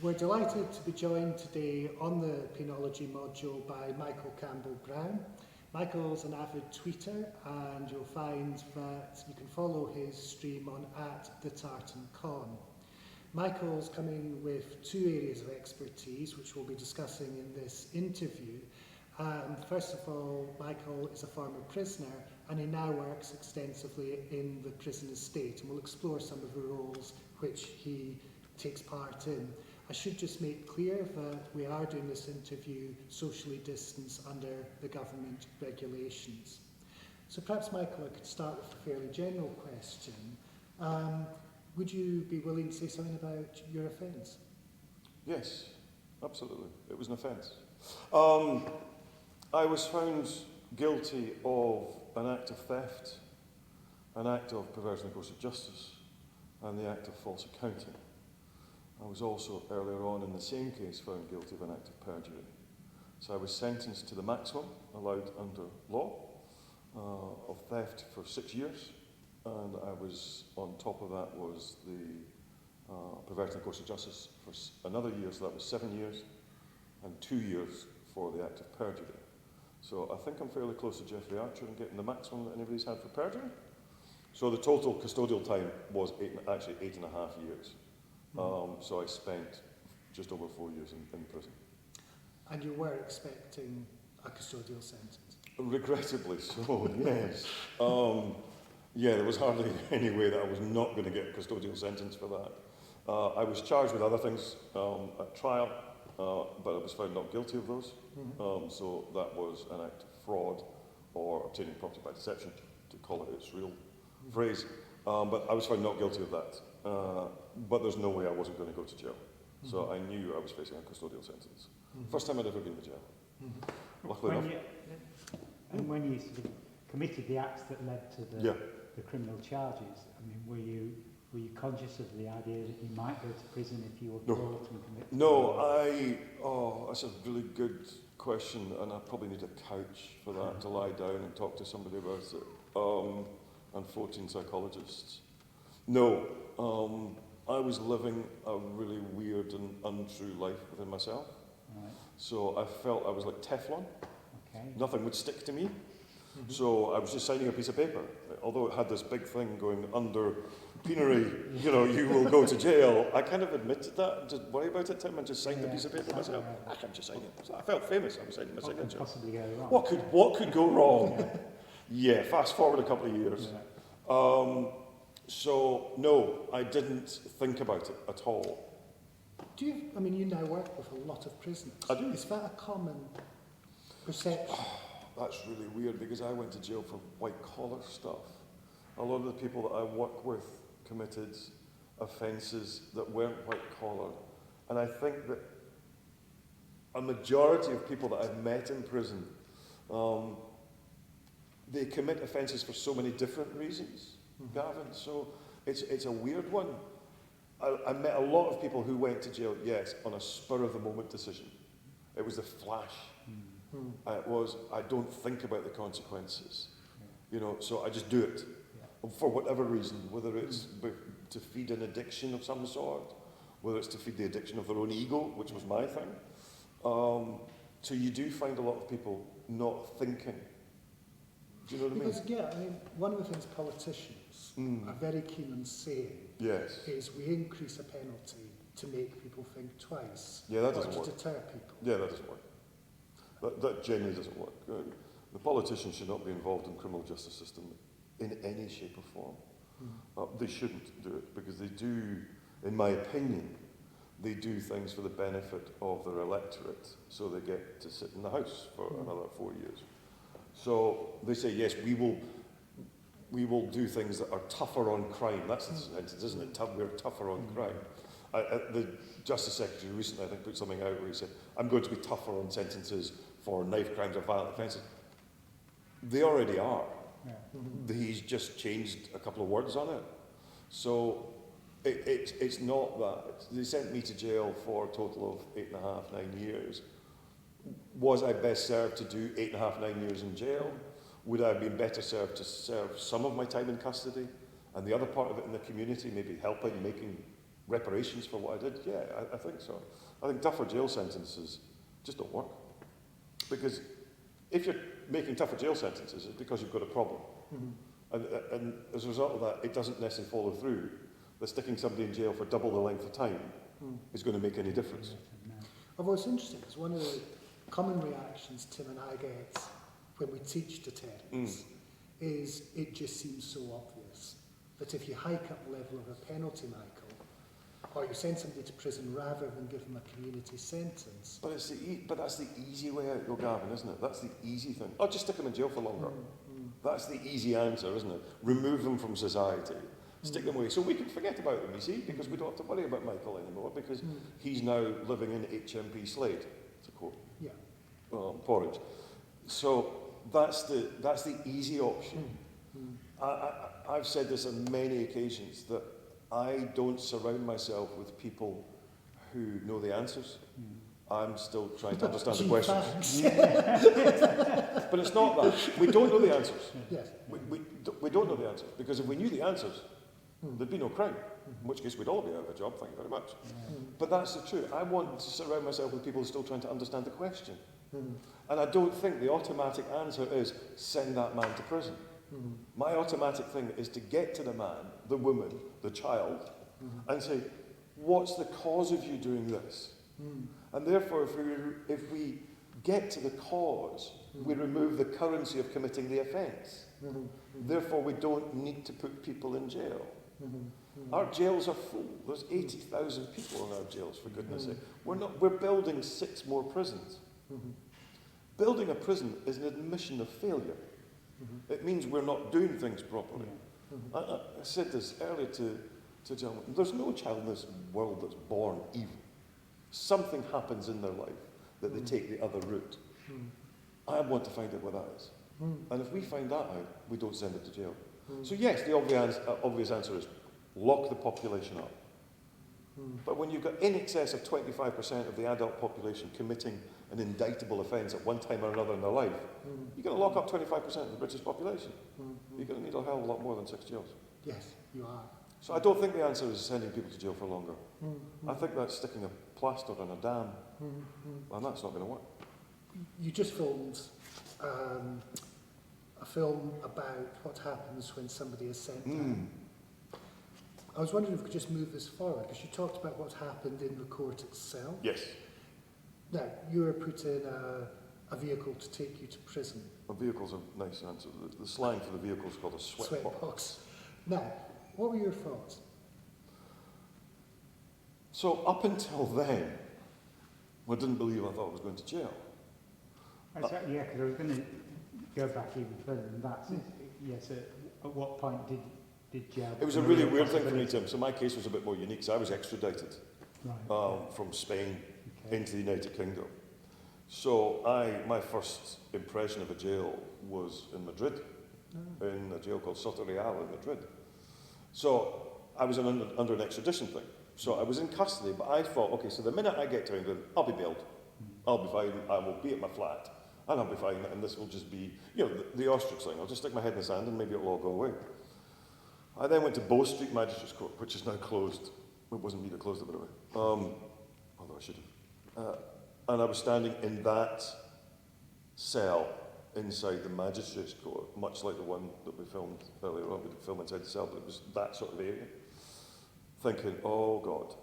We're delighted to be joined today on the penology module by Michael Campbell Brown. Michael's an avid tweeter, and you'll find that you can follow his stream on @thetartancon. Michael's coming with two areas of expertise, which we'll be discussing in this interview. First of all, Michael is a former prisoner, and he now works extensively in the prison estate, and we'll explore some of the roles which he takes part in. I should just make clear that we are doing this interview socially distanced under the government regulations. So perhaps, Michael, I could start with a fairly general question. Would you be willing to say something about your offence? Yes, absolutely. It was an offence. I was found guilty of an act of theft, an act of perversion of the course of justice, and the act of false accounting. I was also, earlier on in the same case, found guilty of an act of perjury. So I was sentenced to the maximum allowed under law of theft for 6 years, and I was, on top of that, was the perverting the course of justice for another year, so that was 7 years, and 2 years for the act of perjury. So I think I'm fairly close to Jeffrey Archer in getting the maximum that anybody's had for perjury. So the total custodial time was actually 8.5 years. So I spent just over 4 years in prison. And you were expecting a custodial sentence? Regrettably so, yes. Yeah, there was hardly any way that I was not going to get a custodial sentence for that. I was charged with other things at trial, but I was found not guilty of those. So that was an act of fraud or obtaining property by deception, to call it its real phrase. But I was found not guilty of that. But there's no way I wasn't going to go to jail. So I knew I was facing a custodial sentence. First time I'd ever been to jail. Luckily enough. When you sort of committed the acts that led to the criminal charges, I mean, were you conscious of the idea that you might go to prison if you were caught and convicted? No, that's a really good question, and I probably need a couch for that to lie down and talk to somebody about it, and 14 psychologists. No, I was living a really weird and untrue life within myself. Right. So I felt I was like Teflon. Okay. Nothing would stick to me. So I was just signing a piece of paper. Although it had this big thing going under penury, you will go to jail. I kind of admitted that and didn't worry about it, Tim, and just signed the piece of paper myself. I can just sign it. So I felt famous. I was signing my signature. What could possibly go wrong? What could go wrong? Yeah, fast forward a couple of years. Yeah. So, no, I didn't think about it at all. You now work with a lot of prisoners. I do. Is that a common perception? That's really weird, because I went to jail for white-collar stuff. A lot of the people that I work with committed offences that weren't white-collar. And I think that a majority of people that I've met in prison, they commit offences for so many different reasons. Gavin, so it's a weird one. I met a lot of people who went to jail, yes, on a spur-of-the-moment decision. It was a flash. It was, I don't think about the consequences. So I just do it. For whatever reason, whether it's to feed an addiction of some sort, whether it's to feed the addiction of their own ego, which was my thing. So you do find a lot of people not thinking. Do you know what I mean? One of the things politicians are very keen on saying is we increase a penalty to make people think twice. Yeah, that doesn't work. To deter people. Yeah, that doesn't work. That generally doesn't work. The politicians should not be involved in the criminal justice system in any shape or form. They shouldn't do it, because they do, in my opinion, they do things for the benefit of their electorate, so they get to sit in the House for another 4 years. So they say, yes, we will do things that are tougher on crime. That's the sentence, isn't it? We're tougher on crime. The Justice Secretary recently, I think, put something out where he said, I'm going to be tougher on sentences for knife crimes or violent offences. They already are. He's just changed a couple of words on it. So it's not that. They sent me to jail for a total of 8.5, 9 years. Was I best served to do 8.5, 9 years in jail? Would I have been better served to serve some of my time in custody and the other part of it in the community, maybe helping, making reparations for what I did? Yeah, I think so. I think tougher jail sentences just don't work. Because if you're making tougher jail sentences, it's because you've got a problem. And as a result of that, it doesn't necessarily follow through that sticking somebody in jail for double the length of time is going to make any difference. Although it's interesting, because one of the common reactions Tim and I get when we teach deterrence is it just seems so obvious that if you hike up the level of a penalty, Michael, or you send somebody to prison rather than give them a community sentence. But that's the easy way out, though, Gavin, isn't it? That's the easy thing. Oh, just stick them in jail for longer. That's the easy answer, isn't it? Remove them from society. Stick them away. So we can forget about them, you see, because we don't have to worry about Michael anymore, because he's now living in HMP Slade, to quote Porridge. So that's the easy option. I've said this on many occasions, that I don't surround myself with people who know the answers. I'm still trying to understand the questions. But it's not that. We don't know the answers. Yes. We don't know the answers, because if we knew the answers, there'd be no crime, in which case we'd all be out of a job, thank you very much. But that's the truth. I want to surround myself with people who are still trying to understand the question. And I don't think the automatic answer is send that man to prison. My automatic thing is to get to the man, the woman, the child, and say, what's the cause of you doing this? And therefore, if we get to the cause, we remove the currency of committing the offence. Therefore, we don't need to put people in jail. Our jails are full. There's 80,000 people in our jails, for goodness sake. We're building 6 more prisons. Building a prison is an admission of failure. It means we're not doing things properly. I said this earlier to John. There's no child in this world that's born evil. Something happens in their life that they take the other route. I want to find out what that is. And if we find that out, we don't send them to jail. So yes, the obvious answer is lock the population up. But when you've got in excess of 25% of the adult population committing an indictable offence at one time or another in their life, you're going to lock up 25% of the British population. You're going to need a hell of a lot more than 6 jails. Yes, you are. So I don't think the answer is sending people to jail for longer. I think that's sticking a plaster on a dam, and that's not going to work. You just filmed a film about what happens when somebody is sent down. I was wondering if we could just move this forward, because you talked about what happened in the court itself. Yes. Now, you were put in a vehicle to take you to prison. A vehicle's a nice answer. The slang for the vehicle is called a sweat box. Now, what were your thoughts? So up until then, I didn't believe I thought I was going to jail. Yeah, because I was going to go back even further than that. So, yes, at what point did jail? It was a really weird thing for me, Tim. So my case was a bit more unique. So I was extradited from Spain into the United Kingdom. So my first impression of a jail was in Madrid, in a jail called Soto Real in Madrid. So I was under an extradition thing. So I was in custody, but I thought, okay, so the minute I get to England, I'll be bailed. I'll be fine. I will be at my flat, and I'll be fine. And this will just be, the ostrich thing. I'll just stick my head in the sand, and maybe it'll all go away. I then went to Bow Street Magistrates Court, which is now closed. It wasn't me that closed it, by the way. Although I should have. And I was standing in that cell inside the Magistrates Court, much like the one that we filmed earlier on. We didn't film inside the cell, but it was that sort of area. Thinking, oh God.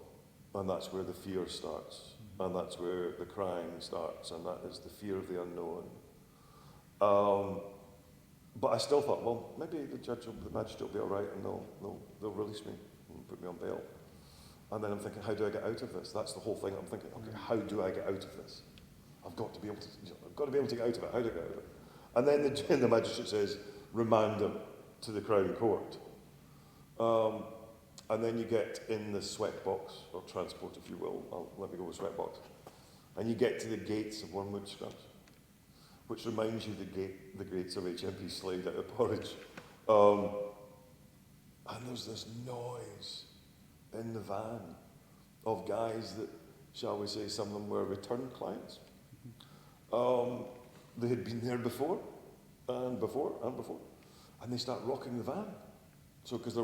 And that's where the fear starts. And that's where the crying starts. And that is the fear of the unknown. But I still thought, well, maybe the magistrate will be all right, and they'll release me and put me on bail. And then I'm thinking, how do I get out of this? That's the whole thing. I'm thinking, okay, how do I get out of this? I've got to be able to get out of it. How do I get out of it? And then the magistrate says, remand him to the Crown Court. And then you get in the sweat box, or transport, if you will. Let me go with sweat box. And you get to the gates of Wormwood Scrubs, which reminds you the gates of HMP Slade out of Porridge. And there's this noise in the van of guys that, shall we say, some of them were return clients. They had been there before, and they start rocking the van. So, because we're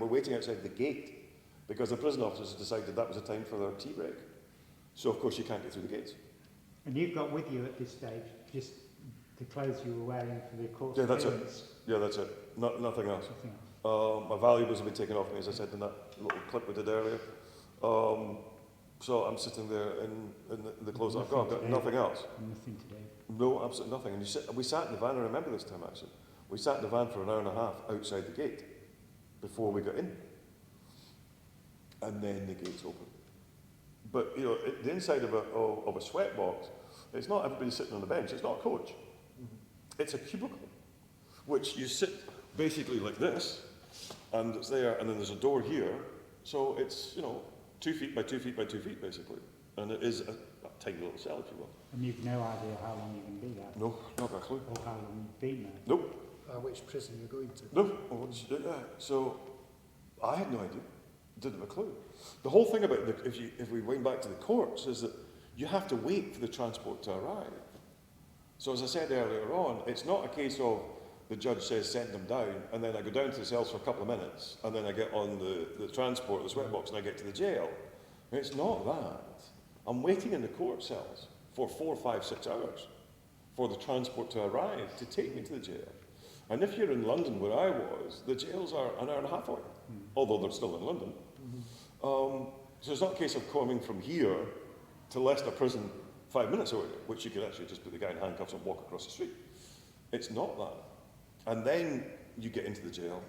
waiting outside the gate because the prison officers decided that was a time for their tea break. So, of course, you can't get through the gates. And you've got with you at this stage just the clothes you were wearing for the course Yeah, that's it. appearance. Yeah, that's it. Nothing else. Nothing else. My valuables have been taken off me, as I said in that little clip we did earlier. So I'm sitting there in the clothes I've got. I've got nothing else. Nothing to do. No, absolutely nothing. And we sat in the van, I remember this time actually. We sat in the van for an hour and a half outside the gate before we got in. And then the gates opened. But, you know, the inside of a sweat box, it's not everybody sitting on the bench. It's not a coach. Mm-hmm. It's a cubicle, which you sit basically like this, and it's there, and then there's a door here. So it's, you know, 2 feet by 2 feet by 2 feet, basically. And it is a tiny little cell, if you will. And you've no idea how long you're going to be there? No, not got a clue. Or how long you've been there? Nope. Which prison you're going to? No. So I had no idea. Didn't have a clue. The whole thing about if we went back to the courts is that you have to wait for the transport to arrive. So as I said earlier on, it's not a case of the judge says send them down, and then I go down to the cells for a couple of minutes, and then I get on the transport, the sweat box, and I get to the jail. It's not that. I'm waiting in the court cells for 4, 5, 6 hours for the transport to arrive to take me to the jail. And if you're in London, where I was, the jails are an hour and a half away, although they're still in London. So it's not a case of coming from here to Leicester Prison 5 minutes away, which you could actually just put the guy in handcuffs and walk across the street. It's not that. And then you get into the jail,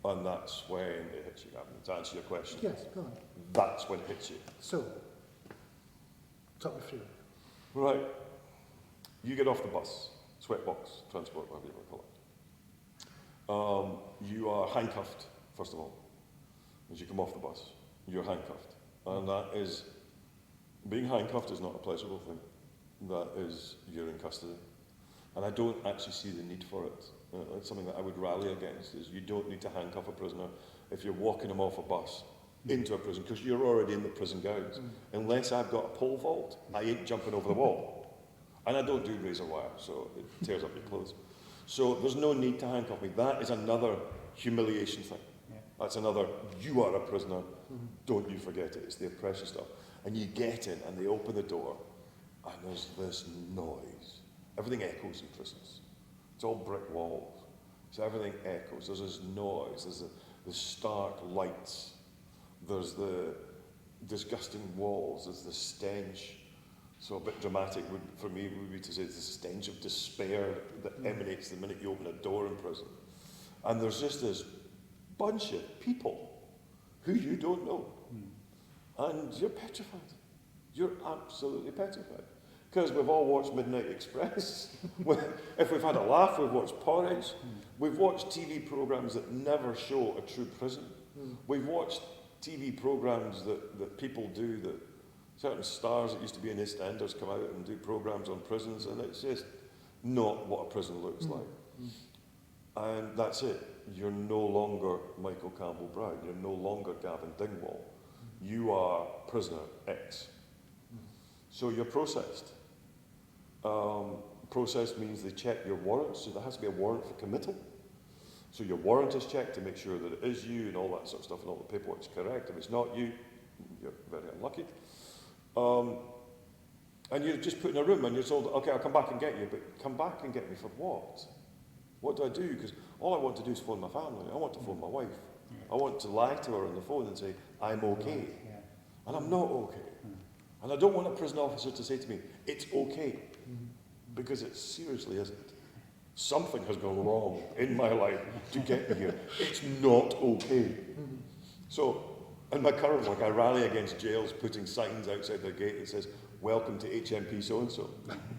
and that's when it hits you, Gavin. To answer your question, Yes, go on. that's when it hits you. So, talk me through it. Right. You get off the bus, sweatbox, transport, whatever you want to call it. You are handcuffed, first of all. As you come off the bus, you're handcuffed. And that is, being handcuffed is not a pleasurable thing. That is, you're in custody. And I don't actually see the need for it. That's something that I would rally against, is you don't need to handcuff a prisoner if you're walking him off a bus into a prison, because you're already in the prison grounds. Unless I've got a pole vault, I ain't jumping over the wall. And I don't do razor wire, so it tears up your clothes. So there's no need to handcuff me. That is another humiliation thing. Yeah. That's another, you are a prisoner, don't you forget it. It's the oppression stuff. And you get in, and they open the door, and there's this noise. Everything echoes in prisons. It's all brick walls. So everything echoes. There's this noise. There's the stark lights. There's the disgusting walls. There's the stench. So a bit dramatic for me would be to say it's the stench of despair that emanates the minute you open a door in prison. And there's just this bunch of people who you don't know. And you're petrified. You're absolutely petrified. Because we've all watched Midnight Express. If we've had a laugh, we've watched Porridge. We've watched TV programmes that never show a true prison. We've watched TV programmes that people do, that certain stars that used to be in EastEnders come out and do programmes on prisons, and it's just not what a prison looks like. And that's it. You're no longer Michael Campbell Brown. You're no longer Gavin Dingwall. You are prisoner X. So you're processed. Process means they check your warrants, so there has to be a warrant for committal. So your warrant is checked to make sure that it is you and all that sort of stuff, and all the paperwork's correct. If it's not you, you're very unlucky. And you're just put in a room and you're told, okay, I'll come back and get you, but come back and get me for what? What do I do? Because all I want to do is phone my family. I want to phone my wife. I want to lie to her on the phone and say, I'm okay. And I'm not okay. And I don't want a prison officer to say to me, it's okay. Because it seriously isn't. Something has gone wrong in my life to get me here. It's not okay. So, in my current work, I rally against jails putting signs outside their gate that says, welcome to HMP so-and-so.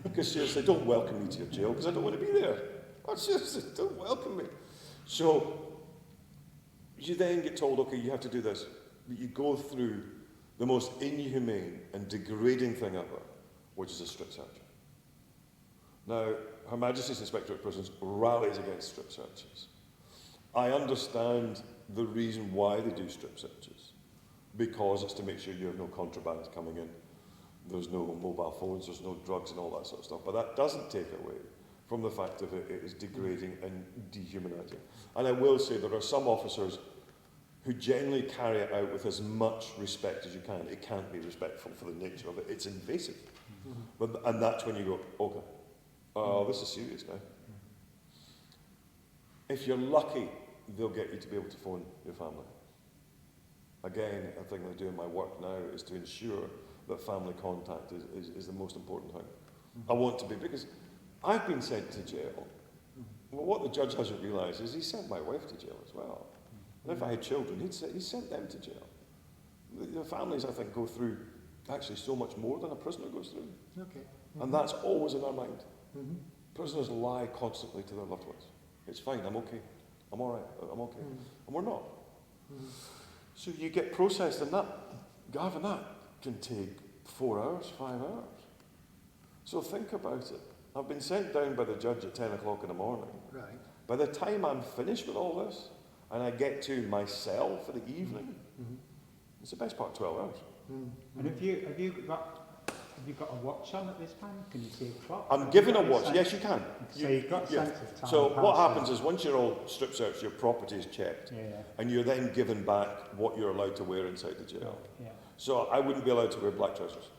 Because seriously, don't welcome me to your jail, because I don't want to be there. Oh, seriously, don't welcome me. So, you then get told, okay, you have to do this. But you go through the most inhumane and degrading thing ever, which is a strip search. Now, Her Majesty's Inspector of Prisons rallies against strip searches. I understand the reason why they do strip searches, because it's to make sure you have no contraband coming in. There's no mobile phones, there's no drugs and all that sort of stuff. But that doesn't take away from the fact that it is degrading and dehumanising. And I will say there are some officers who generally carry it out with as much respect as you can. It can't be respectful for the nature of it. It's invasive. And that's when you go, okay, this is serious now. If you're lucky, they'll get you to be able to phone your family. Again, a thing I do in my work now is to ensure that family contact is the most important thing. I want to be, because I've been sent to jail. Well, what the judge hasn't realised is he sent my wife to jail as well. And if I had children, he sent them to jail. The families, I think, go through actually so much more than a prisoner goes through. Okay. And that's always in our mind. Prisoners lie constantly to their loved ones. It's fine, I'm okay. I'm all right, I'm okay. And we're not. So you get processed, and that, Gavin, that can take 4 hours, 5 hours. So think about it. I've been sent down by the judge at 10 o'clock in the morning. Right. By the time I'm finished with all this, and I get to my cell for the evening, it's the best part of 12 hours. And have you got a watch on at this time? Can you see a clock? I'm given a watch. Yes, you can. So you've got a sense of time. So what happens is once you're all strip searched, your property is checked, and you're then given back what you're allowed to wear inside the jail. So I wouldn't be allowed to wear black trousers.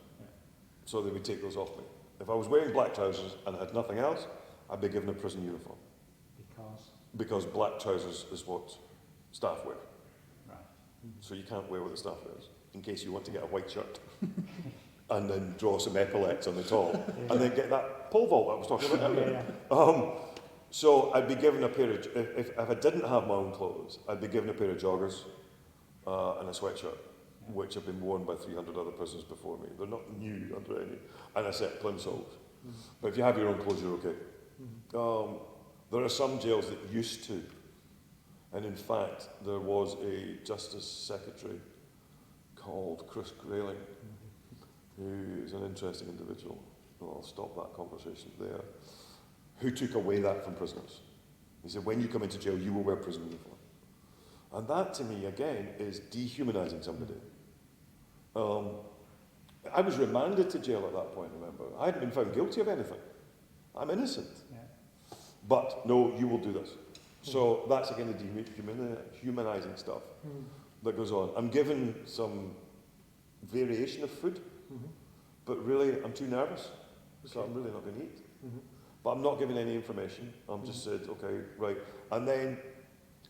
So they would take those off me. If I was wearing black trousers and had nothing else, I'd be given a prison uniform. Because black trousers is what staff wear. Right. So you can't wear what the staff wears, in case you want to get a white shirt. And then draw some epaulets on the top, and then get that pole vault I was talking about earlier. So I'd be given a pair of, if I didn't have my own clothes, I'd be given a pair of joggers and a sweatshirt, which have been worn by 300 other prisoners before me. They're not new under any, and a set of plimsolls. But if you have your own clothes, you're okay. There are some jails that used to, and in fact, there was a Justice Secretary called Chris Grayling, who is an interesting individual. Well, I'll stop that conversation there. Who took away that from prisoners. He said, when you come into jail, you will wear prison uniform. And that, to me, again, is dehumanising somebody. I was remanded to jail at that point, remember. I hadn't been found guilty of anything. I'm innocent. But, no, you will do this. So that's, again, the dehumanising stuff that goes on. I'm given some variation of food. But really, I'm too nervous, so I'm really not going to eat. But I'm not giving any information. I'm just said, okay, right. And then,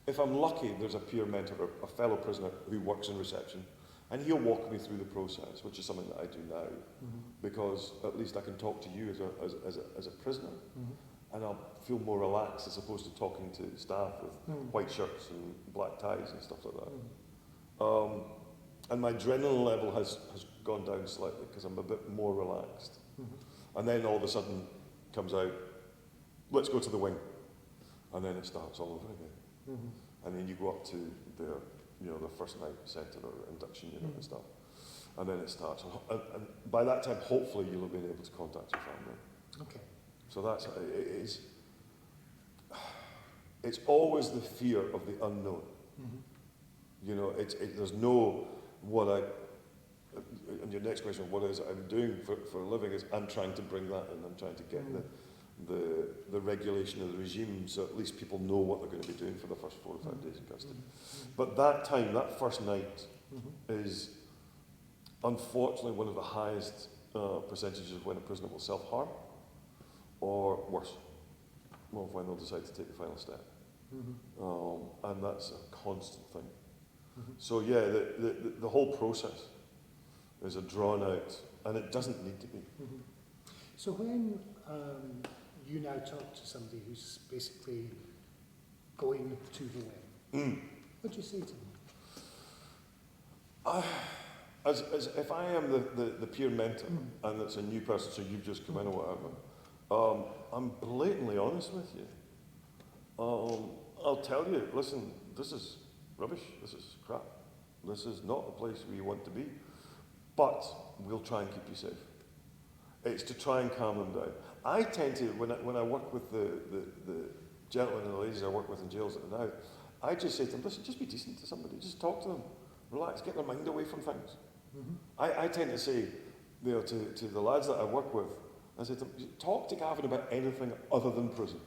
if I'm lucky, there's a peer mentor, a fellow prisoner who works in reception, and he'll walk me through the process, which is something that I do now, because at least I can talk to you as a prisoner, and I'll feel more relaxed as opposed to talking to staff with white shirts and black ties and stuff like that. And my adrenaline level has gone down slightly because I'm a bit more relaxed. And then all of a sudden comes out, let's go to the wing. And then it starts all over again. And then you go up to the first night centre or induction unit and stuff. And then it starts. And by that time, hopefully, you'll have been able to contact your family. Okay. So that's, it's always the fear of the unknown. You know, there's no, and your next question, what is it I'm doing for a living, is I'm trying to bring that in. I'm trying to get the regulation of the regime, so at least people know what they're going to be doing for the first 4 or 5 days in custody. But that time, that first night, is unfortunately one of the highest percentages of when a prisoner will self-harm, or worse, when they'll decide to take the final step. And that's a constant thing. So yeah, the whole process is a drawn out, and it doesn't need to be. So when you now talk to somebody who's basically going to the wing, what do you say to them? As if I am the peer mentor, and it's a new person, so you've just come in or whatever, I'm blatantly honest with you. I'll tell you, listen, this is rubbish, this is crap, this is not the place where you want to be, but we'll try and keep you safe. It's to try and calm them down. I tend to, when I work with the gentlemen and the ladies I work with in jails at the now, I just say to them, listen, just be decent to somebody, just talk to them, relax, get their mind away from things. I tend to say, to the lads that I work with, I say to them, talk to Gavin about anything other than prison.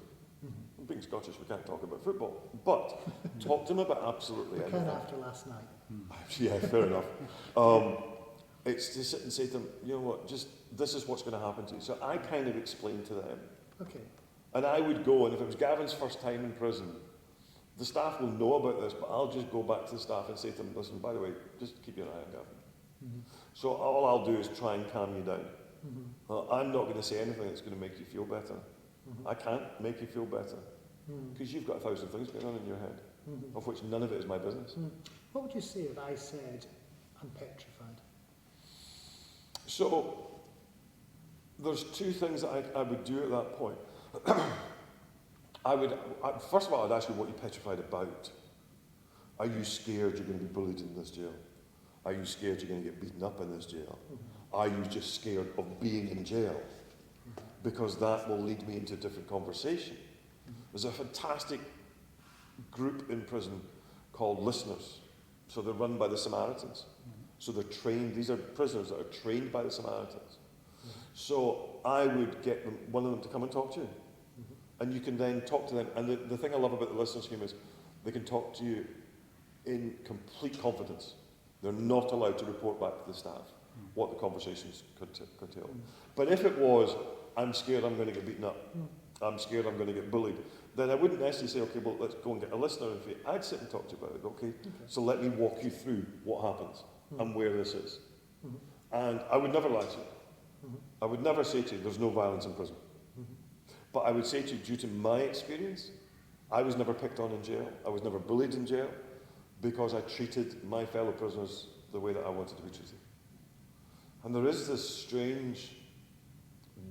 I'm being being Scottish, we can't talk about football. But talk to them about absolutely we anything. can after last night. Yeah, fair enough. It's to sit and say to them, you know what, just this is what's going to happen to you. So I kind of explained to them. Okay. And I would go, and if it was Gavin's first time in prison, the staff will know about this, but I'll just go back to the staff and say to them, listen, by the way, just keep your eye on Gavin. Mm-hmm. So all I'll do is try and calm you down. Mm-hmm. I'm not going to say anything that's going to make you feel better. Mm-hmm. I can't make you feel better, because you've got 1,000 things going on in your head, of which none of it is my business. What would you say if I said, I'm petrified? So there's two things that I would do at that point. First of all, I'd ask you what you're petrified about. Are you scared you're going to be bullied in this jail? Are you scared you're going to get beaten up in this jail? Are you just scared of being in jail? Because that will lead me into a different conversation. There's a fantastic group in prison called Listeners. So they're run by the Samaritans. So they're trained, these are prisoners that are trained by the Samaritans. So I would get one of them to come and talk to you. And you can then talk to them. And the thing I love about the Listener scheme is they can talk to you in complete confidence. They're not allowed to report back to the staff what the conversations could tell. But if it was, I'm scared I'm going to get beaten up, I'm scared I'm going to get bullied, then I wouldn't necessarily say, okay, well, let's go and get a listener. I'd sit and talk to you about it, okay? So let me walk you through what happens and where this is. And I would never lie to you. I would never say to you, there's no violence in prison. But I would say to you, due to my experience, I was never picked on in jail. I was never bullied in jail because I treated my fellow prisoners the way that I wanted to be treated. And there is this strange,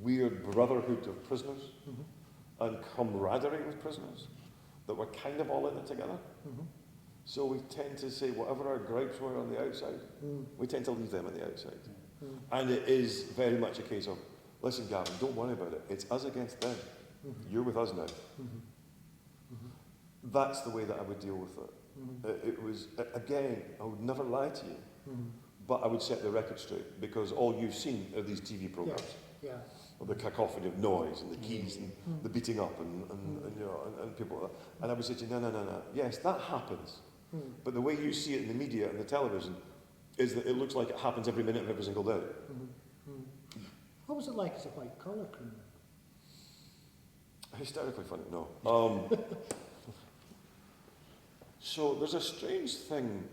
weird brotherhood of prisoners and camaraderie with prisoners that we're kind of all in it together. So we tend to say whatever our gripes were on the outside, we tend to leave them on the outside. And it is very much a case of, listen, Gavin, don't worry about it. It's us against them. You're with us now. That's the way that I would deal with it. It was, again, I would never lie to you, but I would set the record straight, because all you've seen are these TV programs. Of the cacophony of noise and the keys and the beating up and you know, and people like that. And I would say to you, no. Yes, that happens. But the way you see it in the media and the television is that it looks like it happens every minute of every single day. What was it like as a white-collar criminal? Hysterically funny, no. So there's a strange thing.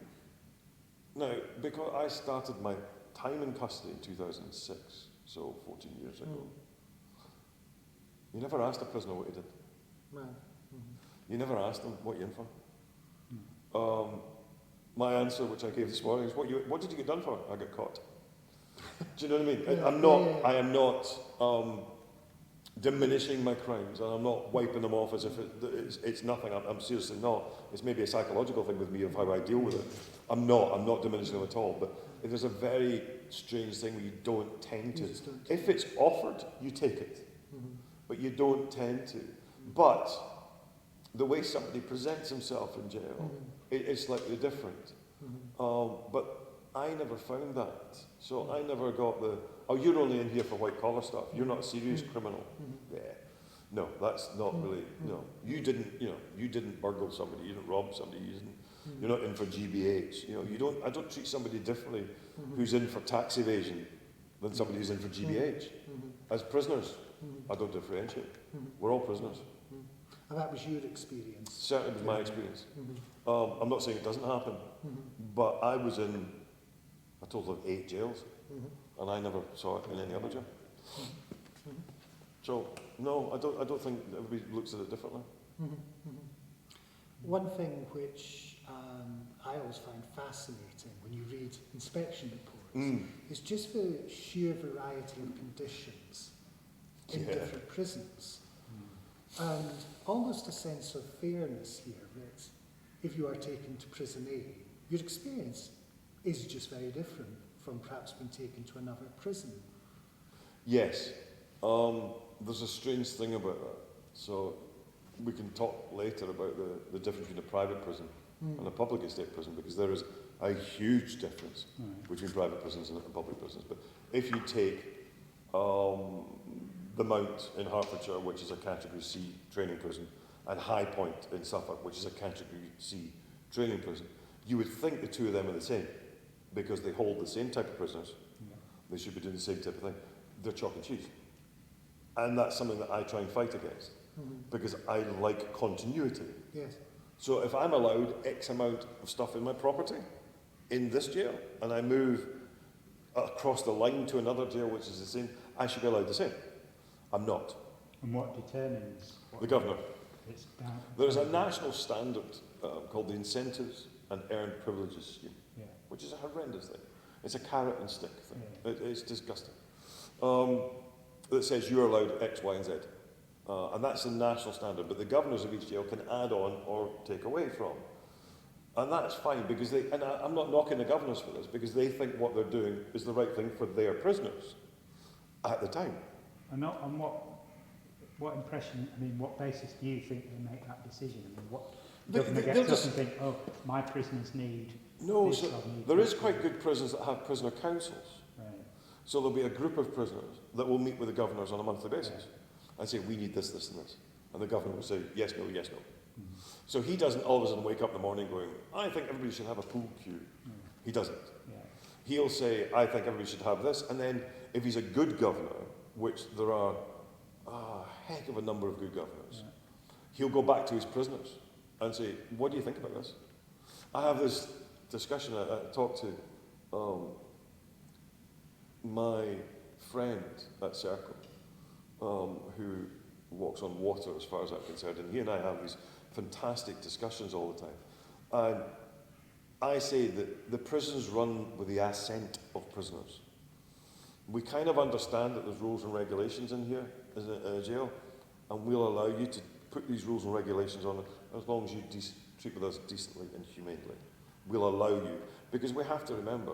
Now, because I started my time in custody in 2006, so 14 years ago, you never asked a prisoner what he did. Right. You never asked them what you're in for. My answer, which I gave this morning, is what did you get done for? I got caught. Do you know what I mean? I am not diminishing my crimes, and I'm not wiping them off as if it's nothing. I'm seriously not. It's maybe a psychological thing with me of how I deal with it. I'm not diminishing them at all. But there's a very strange thing where you don't tend to. If it's offered, you take it. But you don't tend to. But the way somebody presents himself in jail is slightly different. But I never found that. So I never got you're only in here for white collar stuff. You're not a serious criminal. Yeah. No, that's not really, no. You didn't burgle somebody, you didn't rob somebody, you're not in for GBH. I don't treat somebody differently who's in for tax evasion than somebody who's in for GBH. As prisoners, I don't differentiate. We're all prisoners. And that was your experience? Certainly was my experience. I'm not saying it doesn't happen, but I was in a total of 8 jails, and I never saw it in any other jail. So, no, I don't think everybody looks at it differently. One thing which I always find fascinating when you read inspection reports is just the sheer variety of conditions in different prisons. And almost a sense of fairness here, that if you are taken to prison A, your experience is just very different from perhaps being taken to another prison. Yes. There's a strange thing about that. So we can talk later about the difference between a private prison and a public estate prison, because there is a huge difference between private prisons and public prisons. But if you take the Mount in Hertfordshire, which is a Category C training prison, and High Point in Suffolk, which is a Category C training prison, you would think the two of them are the same because they hold the same type of prisoners. They should be doing the same type of thing. They're chalk and cheese. And that's something that I try and fight against because I like continuity. Yes. So if I'm allowed X amount of stuff in my property in this jail and I move across the line to another jail which is the same, I should be allowed the same. I'm not. And what determines? The governor. It's down. There's a national standard called the Incentives and Earned Privileges Scheme, which is a horrendous thing. It's a carrot and stick thing. It's disgusting. That says you're allowed X, Y, and Z. And that's the national standard, but the governors of each jail can add on or take away from. And that's fine, because I'm not knocking the governors for this, because they think what they're doing is the right thing for their prisoners at the time. And what impression, I mean, what basis do you think they make that decision? I mean, what governor gets up and think, oh, my prisoners need this, so need there that. is quite good prisons that have prisoner councils. Right. So there'll be a group of prisoners that will meet with the governors on a monthly basis and say, we need this, this, and this. And the governor will say, yes, no, yes, no. So he doesn't all of a sudden wake up in the morning going, I think everybody should have a pool cue. He doesn't. He'll say, I think everybody should have this. And then if he's a good governor, which there are a heck of a number of good governors, he'll go back to his prisoners and say, what do you think about this? I have this discussion, I talked to my friend at Circle, who walks on water as far as I'm concerned, and he and I have these fantastic discussions all the time. And I say that the prisons run with the assent of prisoners. We kind of understand that there's rules and regulations in here, in a jail, and we'll allow you to put these rules and regulations on as long as you treat with us decently and humanely. We'll allow you, because we have to remember,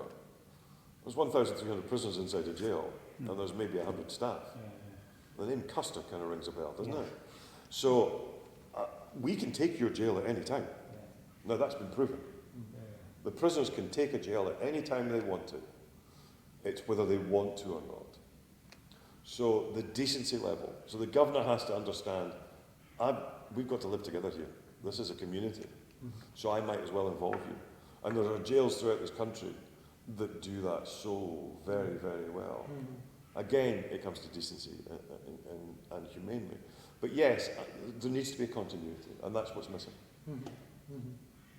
there's 1,300 prisoners inside a jail, and there's maybe 100 staff. The name Custer kind of rings a bell, doesn't it? So we can take your jail at any time. Now that's been proven. The prisoners can take a jail at any time they want to. It's whether they want to or not. So the decency level. So the governor has to understand, we've got to live together here. This is a community. So I might as well involve you. And there are jails throughout this country that do that so very, very well. Again, it comes to decency and humanely. But yes, there needs to be a continuity, and that's what's missing.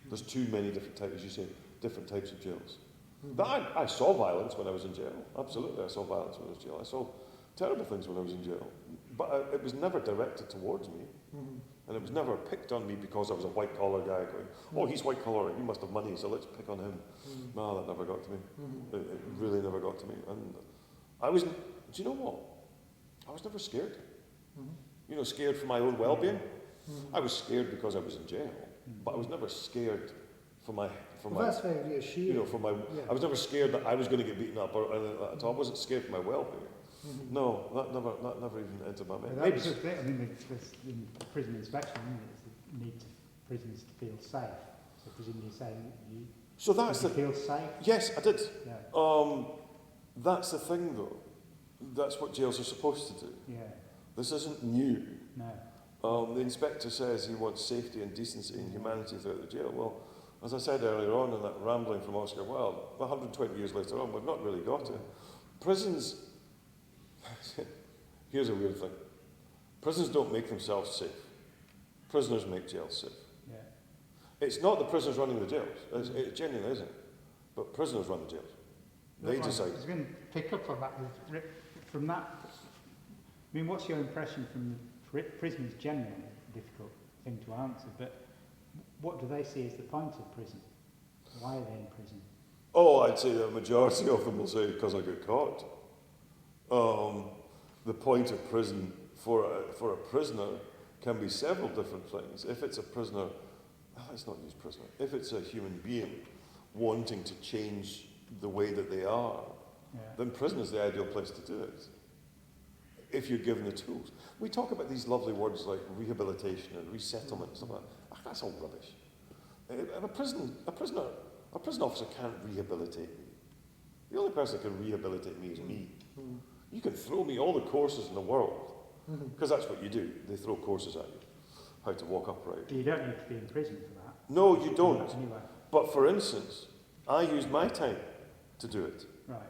There's too many different types, as you say, different types of jails. But I saw violence when I was in jail. Absolutely, I saw violence when I was in jail. I saw terrible things when I was in jail. But it was never directed towards me. And it was never picked on me because I was a white-collar guy going, oh, he's white-collar, he must have money, so let's pick on him. No, that never got to me. It really never got to me. And I was, do you know what? I was never scared. You know, scared for my own well-being. I was scared because I was in jail, but I was never scared for my that's very reassuring. You know, for my. I was never scared that I was going to get beaten up or anything like that. So I wasn't scared for my well-being. No, that never even entered my mind. That's the thing. I mean, in prison inspection, it's the need for prisoners to feel safe. So presumably you're saying you feel safe? Yes, I did. That's the thing, though. That's what jails are supposed to do. This isn't new. No. The inspector says he wants safety and decency and humanity throughout the jail. Well, as I said earlier on in that rambling from Oscar Wilde, 120 years later on, we've not really got it. Prisons, here's a weird thing. Prisons don't make themselves safe. Prisoners make jails safe. It's not the prisoners running the jails. It genuinely isn't. But prisoners run the jails. They decide. I was going to pick up on that. From that, I mean, what's your impression from the prisoners generally? Difficult thing to answer, but what do they see as the point of prison? Why are they in prison? Oh, I'd say the majority of them will say, because I got caught. The point of prison for a prisoner can be several different things. If it's a prisoner, let's not use prisoner. If it's a human being wanting to change the way that they are, then prison is the ideal place to do it. If you're given the tools. We talk about these lovely words like rehabilitation and resettlement and stuff like that. That's all rubbish. A prison officer can't rehabilitate me. The only person that can rehabilitate me is me. You can throw me all the courses in the world, because that's what you do. They throw courses at you. how to walk upright. You don't need to be in prison for that. No, you don't. Anyway. But for instance, I used my time to do it. Right.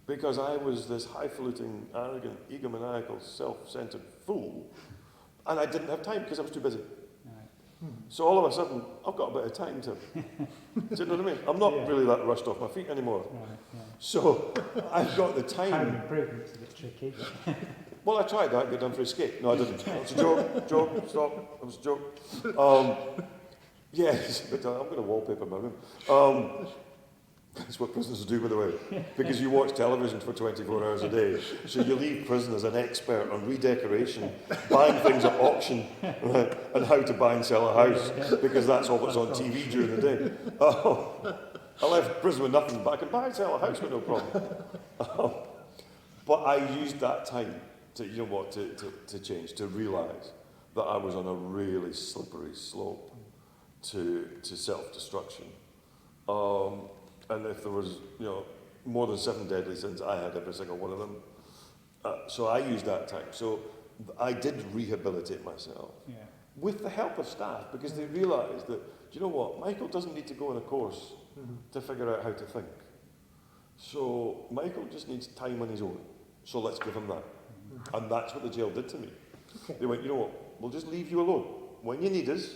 Because I was this highfalutin, arrogant, egomaniacal, self-centered fool, and I didn't have time because I was too busy. Right. So all of a sudden, I've got a bit of time to... do you know what I mean? I'm not Yeah. really that rushed off my feet anymore. Right. Yeah. So I've got the Home time. improvement's a bit tricky. But Well, I tried that, got done for a skate. No, I didn't. It was a joke, stop. It was a joke. Yes, but I'm going to wallpaper my room. That's what prisoners do, by the way, because you watch television for 24 hours a day. So you leave prison as an expert on redecoration, buying things at auction, and how to buy and sell a house, because that's all that's on TV during the day. I left prison with nothing, but I can buy and sell a house with no problem. But I used that time to, you know what, to change, to realise that I was on a really slippery slope to self-destruction. And if there was, you know, more than 7 deadly sins, I had every single one of them. So I used that time. So I did rehabilitate myself with the help of staff, because they realised that, do you know what, Michael doesn't need to go on a course to figure out how to think. So Michael just needs time on his own. So let's give him that. And that's what the jail did to me. Okay. They went, you know what, we'll just leave you alone. When you need us,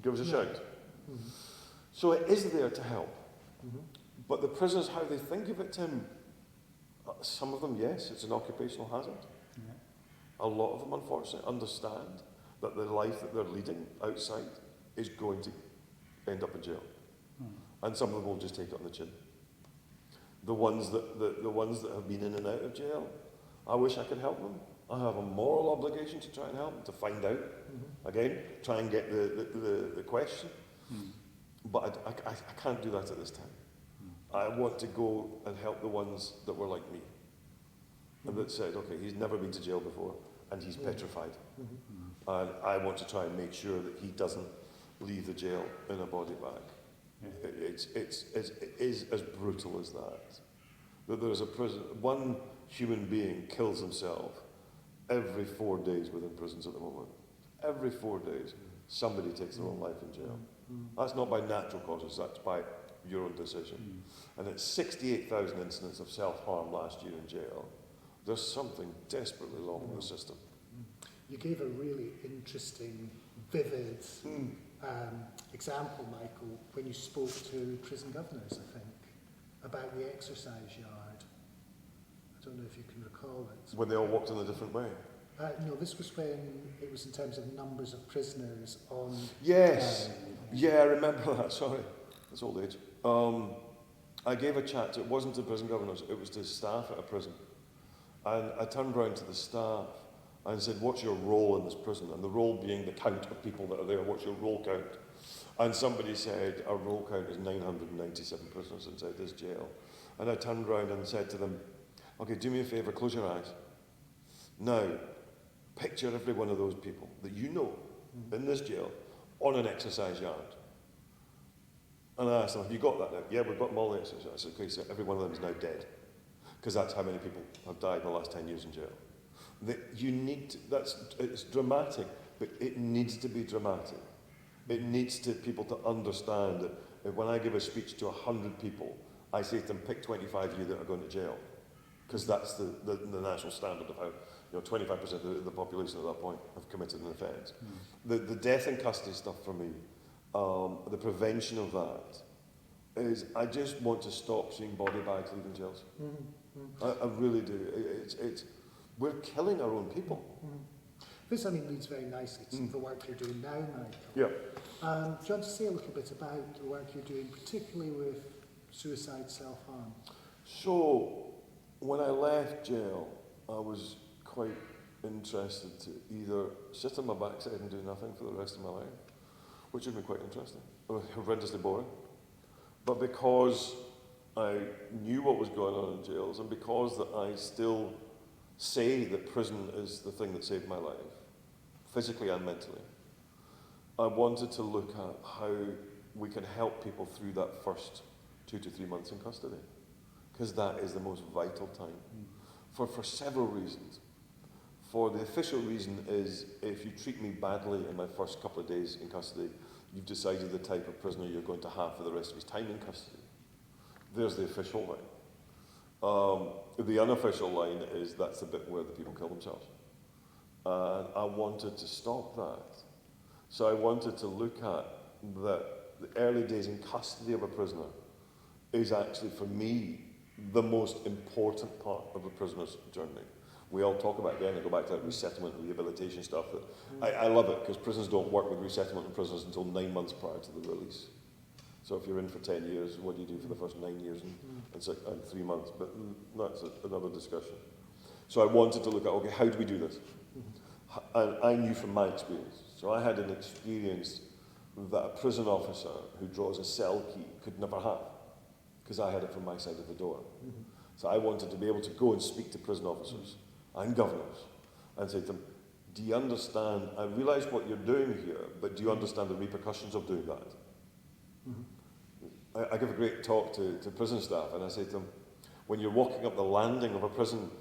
give us a shout. So it is there to help. But the prisoners, how they think of it, Tim, some of them, yes, it's an occupational hazard. A lot of them, unfortunately, understand that the life that they're leading outside is going to end up in jail. And some of them will just take it on the chin. The ones that have been in and out of jail, I wish I could help them. I have a moral obligation to try and help them, to find out. Again, try and get the question. But I can't do that at this time. I want to go and help the ones that were like me. And that said, okay, he's never been to jail before, and he's petrified. And I want to try and make sure that he doesn't leave the jail in a body bag. It is as brutal as that. That there's a prison, one human being kills himself every 4 days within prisons at the moment. Every 4 days, somebody takes their own life in jail. That's not by natural causes, that's by your own decision. And it's 68,000 incidents of self-harm last year in jail. There's something desperately wrong with the system. You gave a really interesting, vivid example, Michael, when you spoke to prison governors, I think, about the exercise yard. I don't know if you can recall it. When they all walked in a different way. No, this was when it was in terms of numbers of prisoners on... Yes. Yeah, I remember that. Sorry. That's old age. I gave a chat. It wasn't to prison governors. It was to staff at a prison. And I turned round to the staff and said, what's your role in this prison? And the role being the count of people that are there. What's your roll count? And somebody said, our roll count is 997 prisoners inside this jail. And I turned round and said to them, okay, do me a favour, close your eyes. Now, picture every one of those people that you know in this jail on an exercise yard. And I asked them, have you got that now? Yeah, we've got them all in the exercise. I said, okay, so every one of them is now dead. Because that's how many people have died in the last 10 years in jail. You need to, it's dramatic, but it needs to be dramatic. It needs to people to understand that if when I give a speech to 100 people, I say to them, pick 25 of you that are going to jail. Because that's the national standard of how 25% of the population at that point have committed an offence. The death in custody stuff for me, the prevention of that, is I just want to stop seeing body bags leaving jails. I really do. We're killing our own people. This, leads very nicely to the work you're doing now, Michael. Yeah. Do you want to say a little bit about the work you're doing, particularly with suicide self-harm? So, when I left jail, I was quite interested to either sit on my backside and do nothing for the rest of my life, which would be quite interesting, or horrendously boring. But because I knew what was going on in jails, and because that I still say that prison is the thing that saved my life, physically and mentally, I wanted to look at how we can help people through that first 2 to 3 months in custody, because that is the most vital time for several reasons. for the official reason is if you treat me badly in my first couple of days in custody, you've decided the type of prisoner you're going to have for the rest of his time in custody. There's the official line. The unofficial line is that's the bit where the people kill themselves. And I wanted to stop that. So I wanted to look at that the early days in custody of a prisoner is actually, for me, the most important part of the prisoner's journey. We all talk about, again, I go back to that resettlement and rehabilitation stuff. That I love it, because prisons don't work with resettlement and prisoners until 9 months prior to the release. So if you're in for 10 years, what do you do for the first 9 years and 3 months? But that's another discussion. So I wanted to look at, okay, how do we do this? And I knew from my experience. So I had an experience that a prison officer who draws a cell key could never have, because I had it from my side of the door. So I wanted to be able to go and speak to prison officers and governors and say to them, do you understand, I realise what you're doing here, but do you understand the repercussions of doing that? I give a great talk to prison staff, and I say to them, when you're walking up the landing of a prison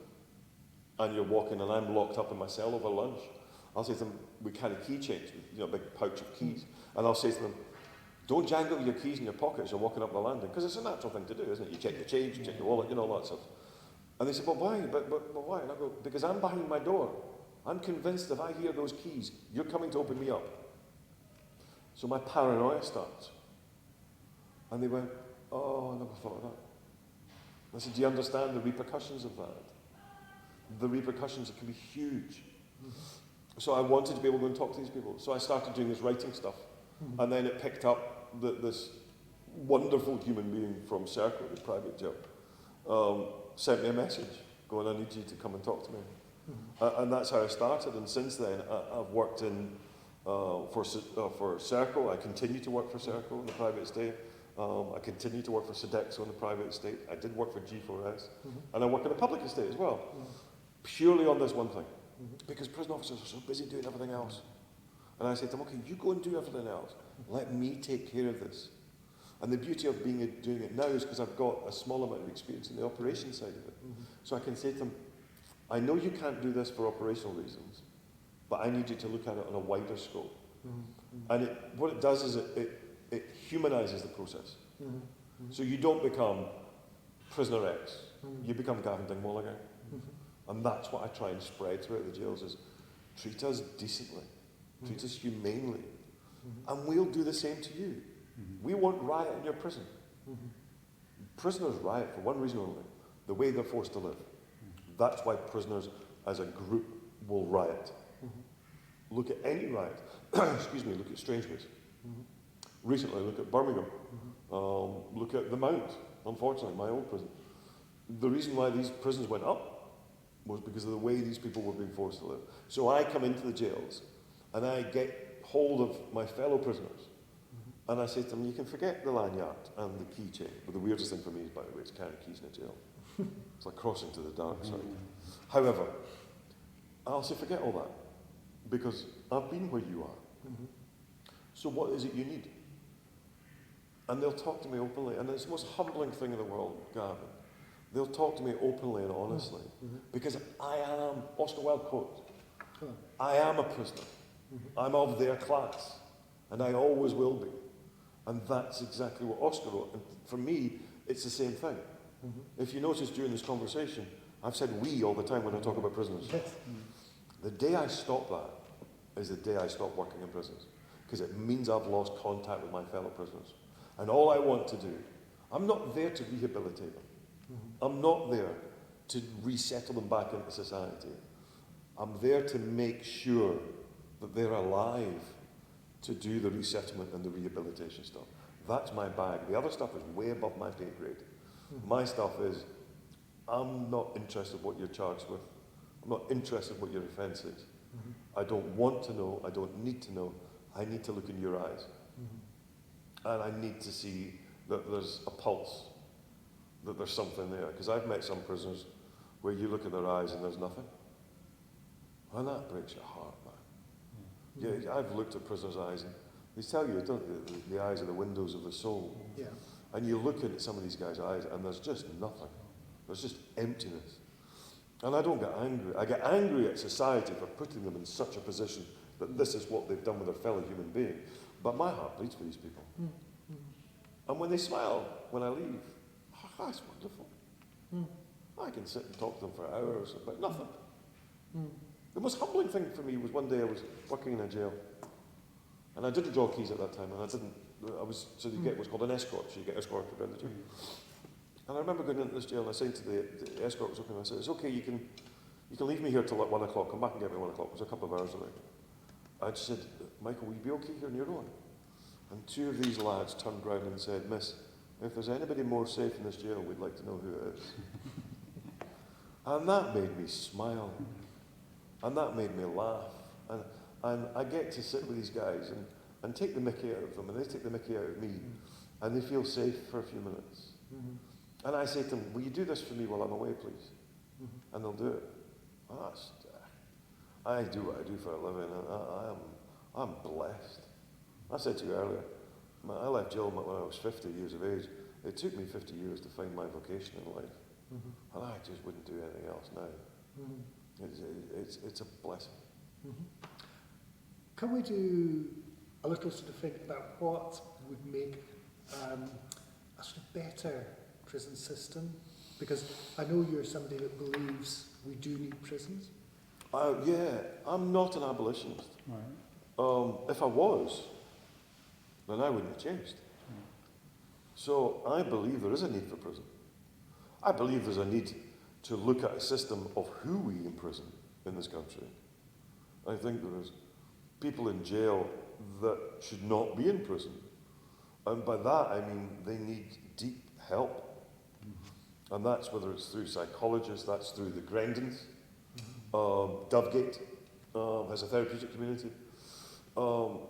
and you're walking and I'm locked up in my cell over lunch, I'll say to them, we carry keychains, a big pouch of keys, and I'll say to them, don't jangle your keys in your pocket as you're walking up the landing, because it's a natural thing to do, isn't it? You check your change, you check your wallet, all that stuff. And they say, well, why? But why? And I go, because I'm behind my door. I'm convinced if I hear those keys, you're coming to open me up. So my paranoia starts. And they went, oh, I never thought of that. I said, do you understand the repercussions of that? The repercussions can be huge. So I wanted to be able to go and talk to these people. So I started doing this writing stuff. And then it picked up this wonderful human being from Serco, the private jail, sent me a message going, I need you to come and talk to me. And that's how I started. And since then, I've worked for Serco. I continue to work for Serco in the private estate. I continue to work for Sodexo in the private estate. I did work for G4S. And I work in the public estate as well. Purely on this one thing. Because prison officers are so busy doing everything else. And I said to them, okay, you go and do everything else. Let me take care of this. And the beauty of doing it now is because I've got a small amount of experience in the operations side of it. So I can say to them, I know you can't do this for operational reasons, but I need you to look at it on a wider scope. And what it does is it humanises the process. So you don't become prisoner X, you become Gavin Dingwall again. And that's what I try and spread throughout the jails is treat us decently, treat us humanely, and we'll do the same to you. We won't riot in your prison. Prisoners riot for one reason only, the way they're forced to live. That's why prisoners as a group will riot. Look at any riot. Excuse me, look at Strangeways. Recently, look at Birmingham. Look at the Mount, unfortunately, my old prison. The reason why these prisons went up was because of the way these people were being forced to live. So I come into the jails and I get hold of my fellow prisoners and I say to them, you can forget the lanyard and the keychain. But the weirdest thing for me is, by the way, to carry keys in a jail. It's like crossing to the dark side. However, I'll say forget all that because I've been where you are. So what is it you need? And they'll talk to me openly. And it's the most humbling thing in the world, Gavin. They'll talk to me openly and honestly because I am, Oscar Wilde quote, I am a prisoner. I'm of their class and I always will be. And that's exactly what Oscar wrote. And for me, it's the same thing. If you notice during this conversation, I've said we all the time when I talk about prisoners. The day I stop that is the day I stop working in prisons because it means I've lost contact with my fellow prisoners. And all I want to do, I'm not there to rehabilitate them. I'm not there to resettle them back into society. I'm there to make sure that they're alive to do the resettlement and the rehabilitation stuff. That's my bag. The other stuff is way above my pay grade. My stuff is, I'm not interested in what you're charged with. I'm not interested in what your offence is. I don't want to know. I don't need to know. I need to look in your eyes. And I need to see that there's a pulse, that there's something there. Because I've met some prisoners where you look in their eyes and there's nothing. And that breaks your heart, man. Yeah, I've looked at prisoners' eyes and they tell you, don't they, the eyes are the windows of the soul. And you look at some of these guys' eyes and there's just nothing. There's just emptiness. And I don't get angry. I get angry at society for putting them in such a position that this is what they've done with their fellow human being. But my heart bleeds for these people. And when they smile when I leave, that's wonderful. I can sit and talk to them for hours about nothing. The most humbling thing for me was one day I was working in a jail. And I didn't draw keys at that time, and so you get what's called an escort, so you get escorted around the jail. And I remember going into this jail and I said to the escort was open, I said, it's okay, you can leave me here till like 1 o'clock, come back and get me at 1 o'clock. It was a couple of hours away. I just said, Michael, will you be okay here on your own? And 2 of these lads turned round and said, Miss, if there's anybody more safe in this jail, we'd like to know who it is. And that made me smile. And that made me laugh. And I get to sit with these guys and take the mickey out of them, and they take the mickey out of me, and they feel safe for a few minutes. And I say to them, will you do this for me while I'm away, please? And they'll do it. I do what I do for a living, and I'm blessed. I said to you earlier, I left jail when I was 50 years of age. It took me 50 years to find my vocation in life. And I just wouldn't do anything else now. It's a blessing. Can we do a little sort of think about what would make a sort of better prison system? Because I know you're somebody that believes we do need prisons. Yeah, I'm not an abolitionist. Right. If I was, then I wouldn't have changed. So I believe there is a need for prison. I believe there's a need to look at a system of who we imprison in this country. I think there is people in jail that should not be in prison. And by that I mean they need deep help. And that's whether it's through psychologists, that's through the Grendons. Dovegate has a therapeutic community. To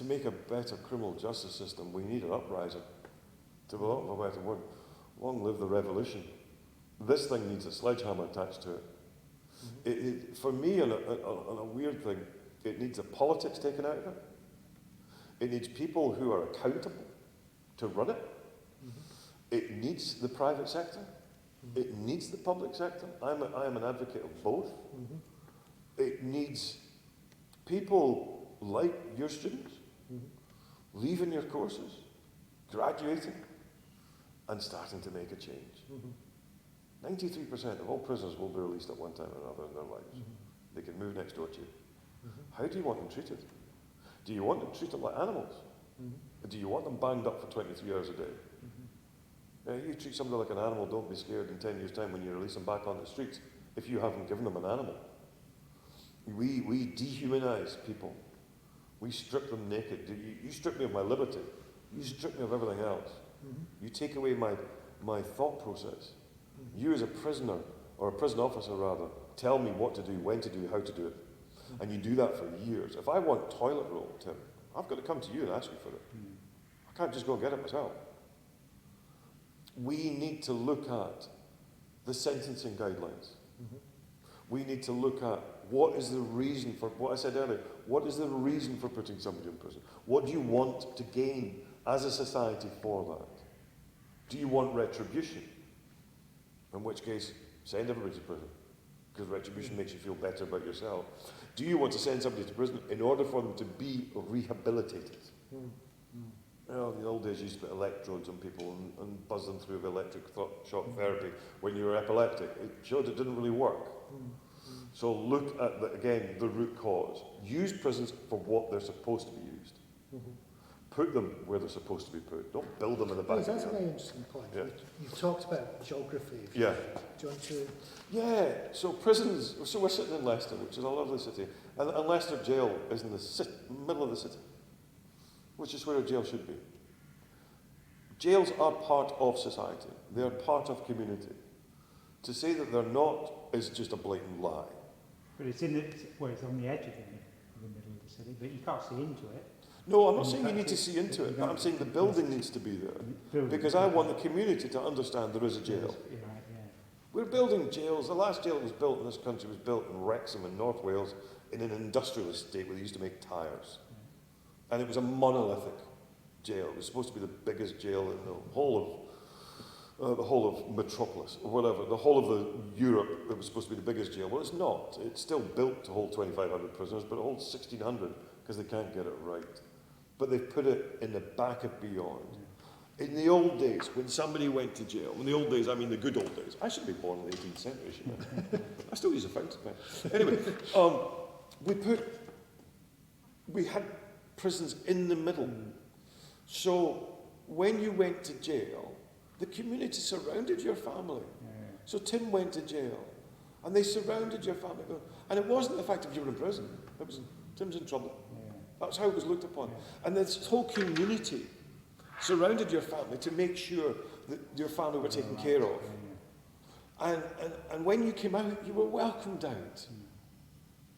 make a better criminal justice system, we need an uprising. To want a better word, long live the revolution. This thing needs a sledgehammer attached to it. For me, on a weird thing, it needs the politics taken out of it. It needs people who are accountable to run it. It needs the private sector. It needs the public sector. I am an advocate of both. It needs people like your students, leaving your courses, graduating, and starting to make a change. 93% of all prisoners will be released at one time or another in their lives. They can move next door to you. How do you want them treated? Do you want them treated like animals? Or do you want them banged up for 23 hours a day? You treat somebody like an animal, don't be scared in 10 years' time when you release them back on the streets if you haven't given them an animal. We dehumanize people. We strip them naked. You strip me of my liberty. You strip me of everything else. You take away my thought process. You as a prisoner, or a prison officer rather, tell me what to do, when to do it, how to do it. And you do that for years. If I want toilet roll, Tim, I've got to come to you and ask you for it. I can't just go and get it myself. We need to look at the sentencing guidelines. We need to look at what is the reason for, what I said earlier, what is the reason for putting somebody in prison? What do you want to gain as a society for that? Do you want retribution? In which case, send everybody to prison, because retribution makes you feel better about yourself. Do you want to send somebody to prison in order for them to be rehabilitated? Well, in the old days you used to put electrodes on people and buzz them through with electric shock therapy when you were epileptic. It showed it didn't really work. So look at, the root cause. Use prisons for what they're supposed to be used. Put them where they're supposed to be put. Don't build them in the back. That's a very interesting point. Yeah. You've talked about geography. Yeah. Do you want to... Yeah, so prisons, so we're sitting in Leicester, which is a lovely city, and Leicester Jail is in the middle of the city, which is where a jail should be. Jails are part of society. They are part of community. To say that they're not is just a blatant lie. But it's it's on the edge of the middle of the city, but you can't see into it. No, I'm not saying you need to see into it, but I'm saying the building needs to be there. Because I want the community to understand there is a jail. We're building jails. The last jail that was built in this country was built in Wrexham in North Wales in an industrial estate where they used to make tyres. And it was a monolithic jail. It was supposed to be the biggest jail in the whole the whole of Metropolis, or whatever, the whole of the Europe that was supposed to be the biggest jail. Well, it's not. It's still built to hold 2,500 prisoners, but it holds 1,600 because they can't get it right. But they've put it in the back of beyond. In the old days, when somebody went to jail, in the old days, I mean the good old days, I should be born in the 18th century, shouldn't I? I still use a fountain pen. Anyway, we had prisons in the middle. So when you went to jail, the community surrounded your family. So Tim went to jail, and they surrounded your family. And it wasn't the fact that you were in prison. It was, Tim's in trouble. That's how it was looked upon. And this whole community surrounded your family to make sure that your family were taken care of. And when you came out, you were welcomed out.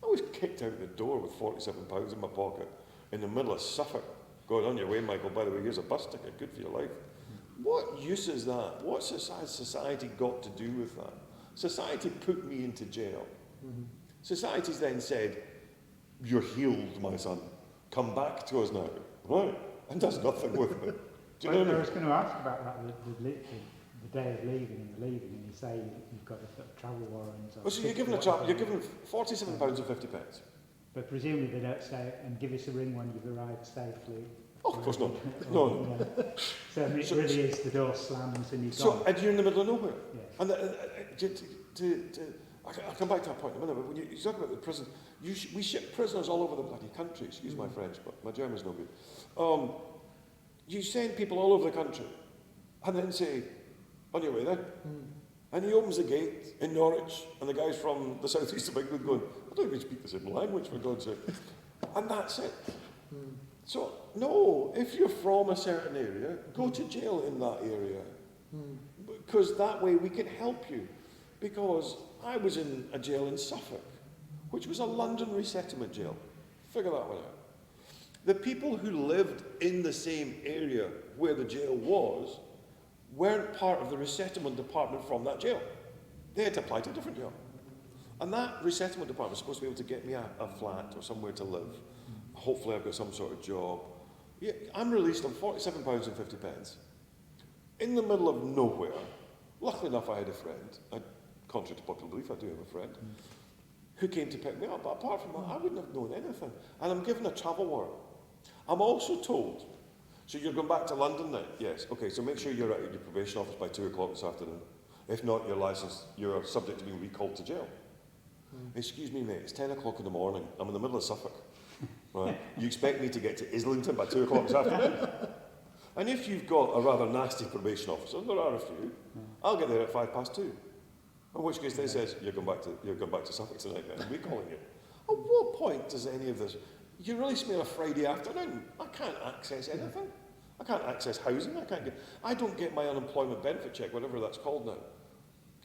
I was kicked out the door with £47 in my pocket in the middle of Suffolk. Going, on your way, Michael, by the way, here's a bus ticket, good for your life. What use is that? What has society got to do with that? Society put me into jail. Society's then said, you're healed, my son. Come back to us now. Right? And does nothing with it. Do you know what I mean? I was going to ask about that, the day of leaving, and you say you've got a sort of travel warrant. Well, so you're given £47.50. But presumably they don't say, and give us a ring when you've arrived safely. Oh, of course not. No. So I mean, it really is the door slams and you've gone. And you're in the middle of nowhere. Yeah. And I'll come back to that point in a minute, but when you talk about the prison, we ship prisoners all over the bloody country, excuse my French, but my German's no good. You send people all over the country and then say, on your way then. And he opens the gate in Norwich, and the guy's from the southeast of England going, I don't even speak the same language, for God's sake. And that's it. So, no, if you're from a certain area, go to jail in that area. Because that way we can help you. Because I was in a jail in Suffolk, which was a London resettlement jail. Figure that one out. The people who lived in the same area where the jail was weren't part of the resettlement department from that jail. They had to apply to a different jail. And that resettlement department was supposed to be able to get me a flat or somewhere to live. Hopefully I've got some sort of job. Yeah, I'm released on £47.50. In the middle of nowhere. Luckily enough, I had a friend. Contrary to popular belief, I do have a friend. Who came to pick me up. But apart from that, I wouldn't have known anything. And I'm given a travel warrant. I'm also told, so you're going back to London now? Yes. Okay, so make sure you're at your probation office by 2 o'clock this afternoon. If not, you're subject to being recalled to jail. Excuse me, mate, it's 10 o'clock in the morning. I'm in the middle of Suffolk. Right? You expect me to get to Islington by 2 o'clock this afternoon? And if you've got a rather nasty probation officer, there are a few, I'll get there at 2:05. In which case they says, you're going back to Suffolk tonight, man. We're calling you. At what point does any of this... You release me on a Friday afternoon. I can't access anything. I can't access housing. I don't get my unemployment benefit check, whatever that's called now,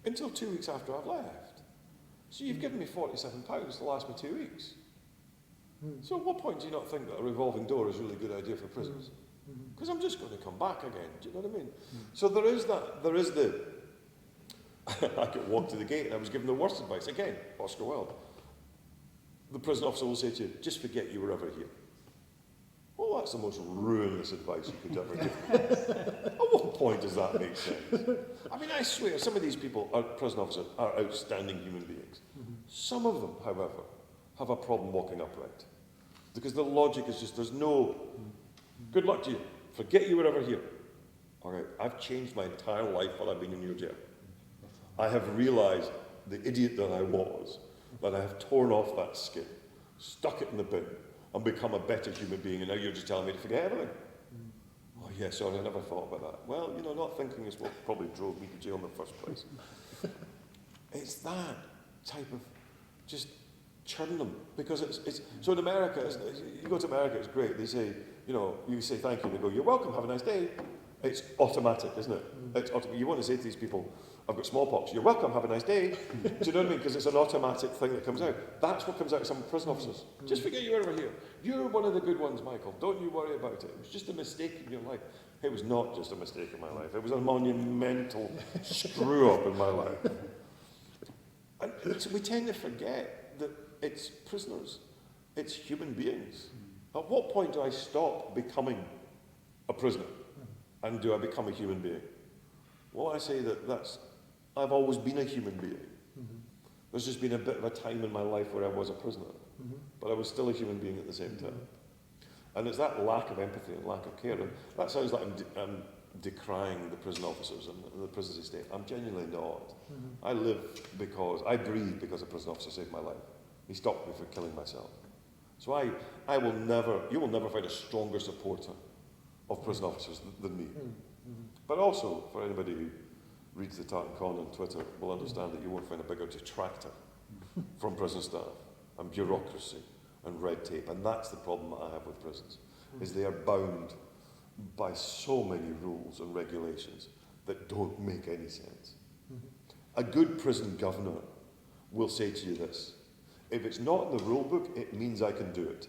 until 2 weeks after I've left. So you've given me £47 to last me 2 weeks. So at what point do you not think that a revolving door is a really good idea for prisons? Because I'm just going to come back again. Do you know what I mean? So there is the... I could walk to the gate and I was given the worst advice. Again, Oscar Wilde. The prison officer will say to you, just forget you were ever here. Well, that's the most ruinous advice you could ever give. At what point does that make sense? I mean, I swear, some of these people, prison officers, are outstanding human beings. Some of them, however, have a problem walking upright. Because the logic is just, there's no, good luck to you, forget you were ever here. All right, I've changed my entire life while I've been in your jail. I have realised, the idiot that I was, that I have torn off that skin, stuck it in the bin, and become a better human being, and now you're just telling me to forget everything. Oh yeah, sorry, I never thought about that. Well, you know, not thinking is what probably drove me to jail in the first place. It's that type of just churn them, because it's so in America, you go to America, it's great. They say, you know, you say thank you, they go, you're welcome, have a nice day. It's automatic, isn't it? It's automatic. You want to say to these people, I've got smallpox, you're welcome, have a nice day. Do you know what I mean? Because it's an automatic thing that comes out. That's what comes out of some prison officers. Just forget you were ever here. You're one of the good ones, Michael. Don't you worry about it. It was just a mistake in your life. It was not just a mistake in my life. It was a monumental screw-up in my life. And so we tend to forget that it's prisoners. It's human beings. At what point do I stop becoming a prisoner? And do I become a human being? Well, I say I've always been a human being. Mm-hmm. There's just been a bit of a time in my life where I was a prisoner, Mm-hmm. but I was still a human being at the same time. And it's that lack of empathy and lack of care. And that sounds like I'm decrying the prison officers and the prison estate. I'm genuinely not. Mm-hmm. I breathe because a prison officer saved my life. He stopped me from killing myself. So you will never find a stronger supporter of prison officers than me. Mm-hmm. But also, for anybody who reads the Tartan Con on Twitter will understand that you won't find a bigger detractor from prison staff and bureaucracy and red tape. And that's the problem that I have with prisons, is they are bound by so many rules and regulations that don't make any sense. Mm-hmm. A good prison governor will say to you this: if it's not in the rule book, it means I can do it.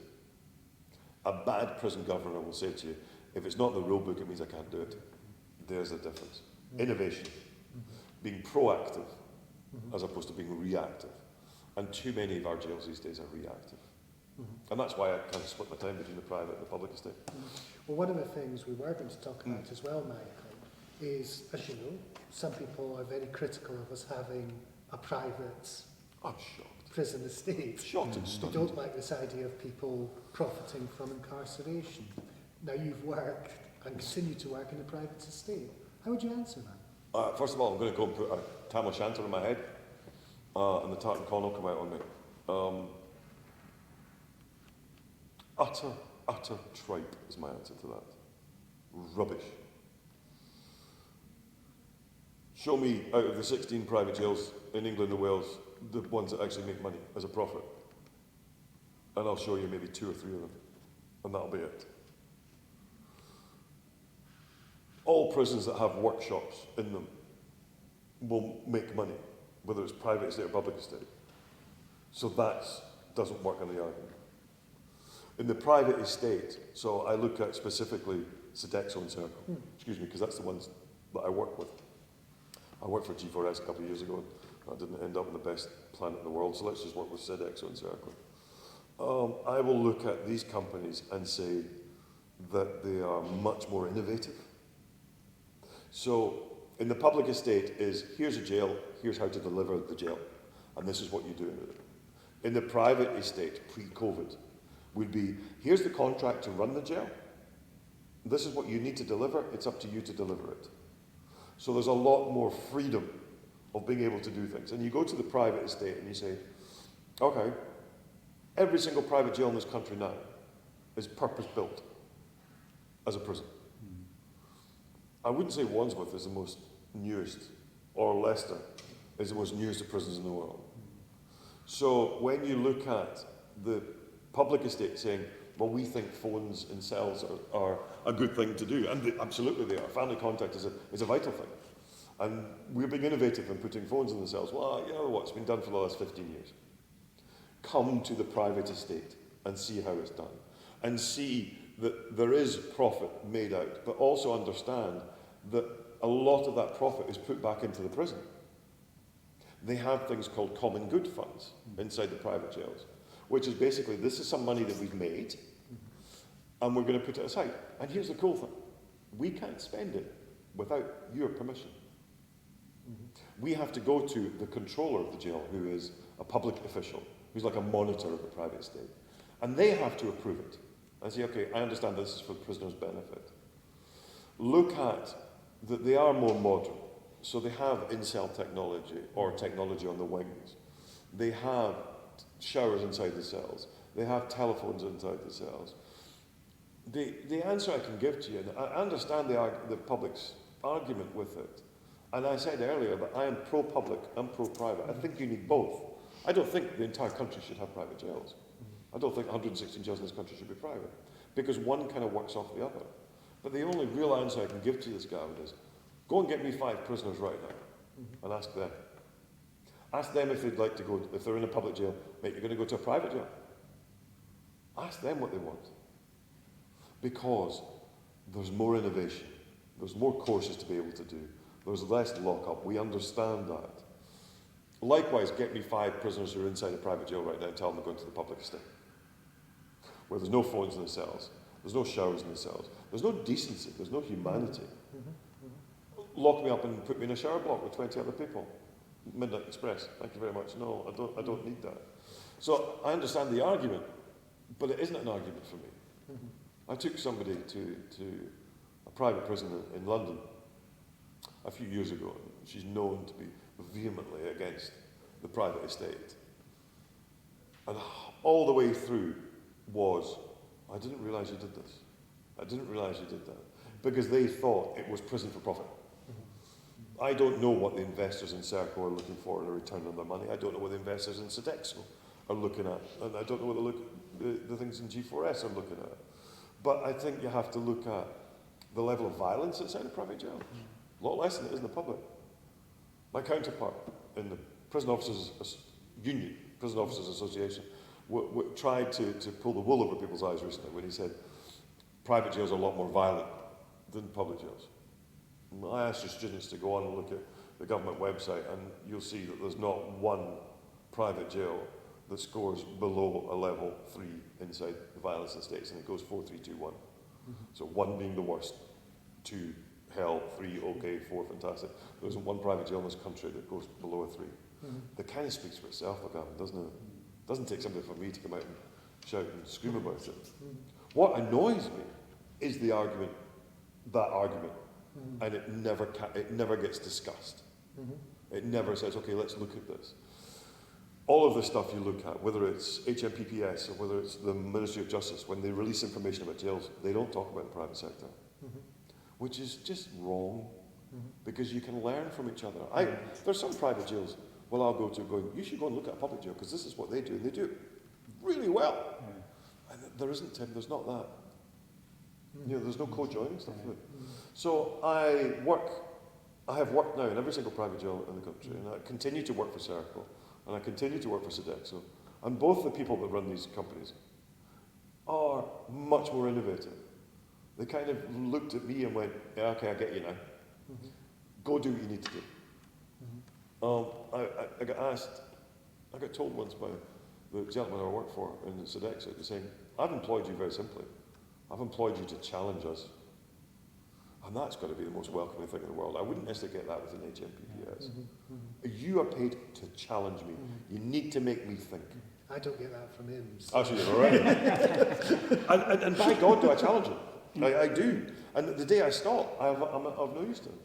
A bad prison governor will say to you, if it's not in the rule book, it means I can't do it. There's a difference. Innovation, being proactive as opposed to being reactive. And too many of our jails these days are reactive. And that's why I kind of split my time between the private and the public estate. Well, one of the things we were going to talk about as well, Michael, is, as you know, some people are very critical of us having a private I'm shocked. prison estate. Shocked and They stunned. don't like this idea of people profiting from incarceration. Now, you've worked and continue to work in a private estate. How would you answer that? First of all, I'm going to go and put a tam o'shanter in my head, and the Tartan Con will come out on me. Utter tripe is my answer to that. Rubbish. Show me, out of the 16 private jails in England and Wales, the ones that actually make money as a profit. And I'll show you maybe 2 or 3 of them, and that'll be it. All prisons that have workshops in them will make money, whether it's private estate or public estate. So that doesn't work on the argument. In the private estate, so I look at specifically Sodexo and Circle, excuse me, because that's the ones that I work with. I worked for G4S a couple of years ago, and I didn't end up in the best planet in the world, so let's just work with Sodexo and Circle. I will look at these companies and say that they are much more innovative. So in the public estate is, here's a jail, here's how to deliver the jail, and this is what you do in it. In the private estate, pre-COVID, would be, here's the contract to run the jail, this is what you need to deliver, it's up to you to deliver it. So there's a lot more freedom of being able to do things. And you go to the private estate and you say, okay, every single private jail in this country now is purpose-built as a prison. I wouldn't say Wandsworth is the most newest, or Leicester is the most newest of prisons in the world. So when you look at the public estate saying, well, we think phones in cells are a good thing to do, and absolutely they are. Family contact is a vital thing. And we're being innovative in putting phones in the cells. Well, you know what, it's been done for the last 15 years. Come to the private estate and see how it's done. And see that there is profit made out, but also understand that a lot of that profit is put back into the prison. They have things called common good funds inside the private jails, which is basically, this is some money that we've made, and we're going to put it aside. And here's the cool thing. We can't spend it without your permission. We have to go to the controller of the jail, who is a public official, who's like a monitor of the private estate. And they have to approve it. And say, okay, I understand this is for the prisoner's benefit. Look at that they are more modern. So they have in-cell technology, or technology on the wings. They have showers inside the cells. They have telephones inside the cells. The answer I can give to you, and I understand the public's argument with it, and I said earlier that I am pro-public and pro-private. I think you need both. I don't think the entire country should have private jails. I don't think 116 jails in this country should be private, because one kind of works off the other. But the only real answer I can give to this, Gavin, is go and get me 5 prisoners right now and ask them. Ask them if they'd like to go, if they're in a public jail, mate, you're going to go to a private jail. Ask them what they want. Because there's more innovation, there's more courses to be able to do, there's less lockup, we understand that. Likewise, get me 5 prisoners who are inside a private jail right now and tell them they're going to the public estate, where there's no phones in the cells, there's no showers in the cells, there's no decency, there's no humanity. lock me up and put me in a shower block with 20 other people. Midnight Express, thank you very much. No, I don't need that. So I understand the argument, but it isn't an argument for me. I took somebody to a private prison in London a few years ago. She's known to be vehemently against the private estate. And all the way through was, I didn't realise you did this. I didn't realise you did that. Because they thought it was prison for profit. I don't know what the investors in Serco are looking for in a return on their money. I don't know what the investors in Sodexo are looking at. And I don't know what the things in G4S are looking at. But I think you have to look at the level of violence inside a private jail. A lot less than it is in the public. My counterpart in the Prison Officers Union, Prison Officers Association, tried to pull the wool over people's eyes recently when he said private jails are a lot more violent than public jails. I asked your students to go on and look at the government website, and you'll see that there's not one private jail that scores below a level 3 inside the violence estates, and it goes 4, 3, 2, 1. So 1 being the worst, 2 hell, 3 okay, 4 fantastic. There isn't one private jail in this country that goes below a 3. That kind of speaks for itself, Gavin, doesn't it? It doesn't take somebody from me to come out and shout and scream about it. What annoys me is the argument, that argument, and it never gets discussed. It never says, okay, let's look at this. All of the stuff you look at, whether it's HMPPS or whether it's the Ministry of Justice, when they release information about jails, they don't talk about the private sector, which is just wrong, because you can learn from each other. There's some private jails, well, I'll go to going, you should go and look at a public jail, because this is what they do, and they do it really well. And there isn't, Tim, there's not that. You know, there's no co-joining stuff. So I have worked now in every single private jail in the country, and I continue to work for Serco, and I continue to work for Sodexo, and both the people that run these companies are much more innovative. They kind of looked at me and went, yeah, okay, I get you now. Go do what you need to do. I got told once by the gentleman I work for in Sodexo, saying, I've employed you very simply. I've employed you to challenge us. And that's got to be the most welcoming thing in the world. I wouldn't necessarily get that with an HMPPS. You are paid to challenge me. You need to make me think. I don't get that from him. So. Actually, you're right. and by God, do I challenge him? I do. And the day I stop, I'm of no use to him.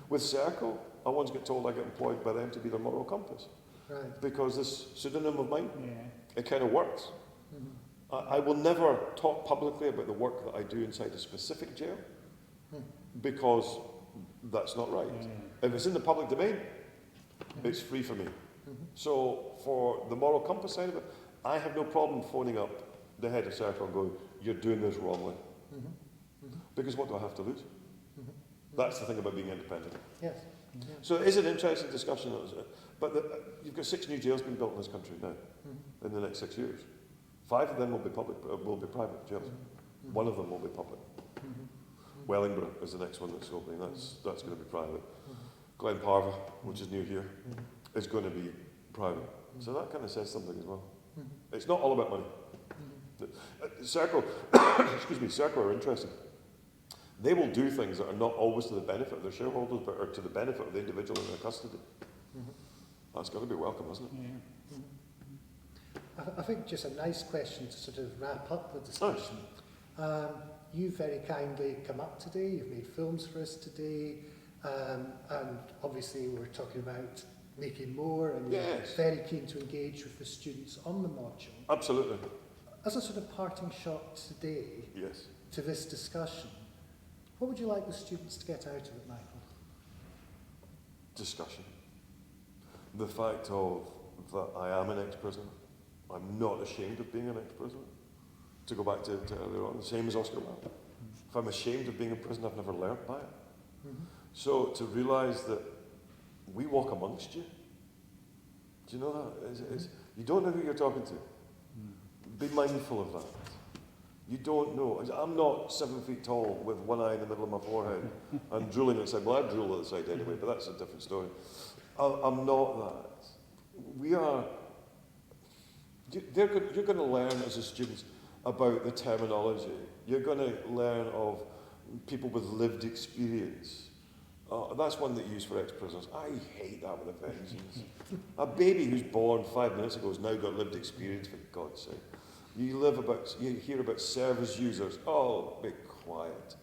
With Serco, I once get told I get employed by them to be their moral compass. Right. Because this pseudonym of mine, it kind of works. I will never talk publicly about the work that I do inside a specific jail, because that's not right. If it's in the public domain, it's free for me. So for the moral compass side of it, I have no problem phoning up the head of Serco and going, you're doing this wrongly. Because what do I have to lose? That's the thing about being independent. Yes. So it is an interesting discussion. But you've got 6 new jails being built in this country now, in the next 6 years. 5 of them will be private jails. 1 of them will be public. Wellingborough is the next one that's opening. That's going to be private. Glenparva, which is new here, is going to be private. So that kind of says something as well. It's not all about money. Serco, Serco are interesting. They will do things that are not always to the benefit of their shareholders, but are to the benefit of the individual in their custody. That's got to be welcome, isn't it? I think just a nice question to sort of wrap up the discussion. You've very kindly come up today, you've made films for us today, and obviously we're talking about making more, and you're very keen to engage with the students on the module. Absolutely. As a sort of parting shot today to this discussion, what would you like the students to get out of it, Michael? Discussion. The fact that I am an ex-prisoner. I'm not ashamed of being an ex-prisoner. To go back to earlier on, the same as Oscar Wilde. If I'm ashamed of being in prison, I've never learnt by it. So to realise that we walk amongst you. Do you know that? You don't know who you're talking to. Be mindful of that. You don't know. I'm not 7 feet tall with one eye in the middle of my forehead and drooling outside. Well, I drool at the side anyway, but that's a different story. I'm not that. We are... You're going to learn as a student about the terminology. You're going to learn of people with lived experience. That's one that you use for ex-prisoners. I hate that with a vengeance. A baby who's born 5 minutes ago has now got lived experience, for God's sake. You hear about service users. Oh, be quiet.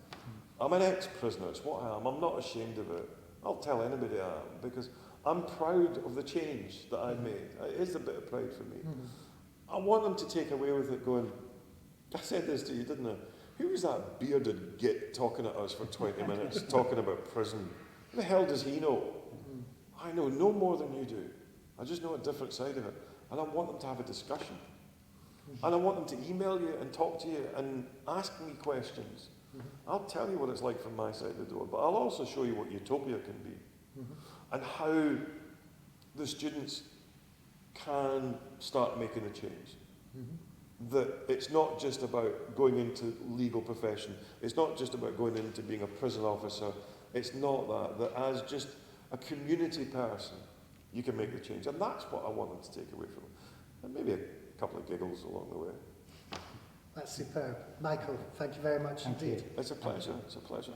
I'm an ex-prisoner. It's what I am. I'm not ashamed of it. I'll tell anybody I am, because I'm proud of the change that I've made. It is a bit of pride for me. I want them to take away with it going, I said this to you, didn't I? Who was that bearded git talking at us for 20 minutes, talking about prison? Who the hell does he know? I know no more than you do. I just know a different side of it. And I want them to have a discussion. And I want them to email you and talk to you and ask me questions. I'll tell you what it's like from my side of the door, but I'll also show you what utopia can be. And how the students can start making a change. That it's not just about going into legal profession. It's not just about going into being a prison officer. It's not that. That as just a community person, you can make the change. And that's what I want them to take away from it. And maybe a couple of giggles along the way. That's superb. Michael, thank you very much indeed. It's a pleasure. It's a pleasure.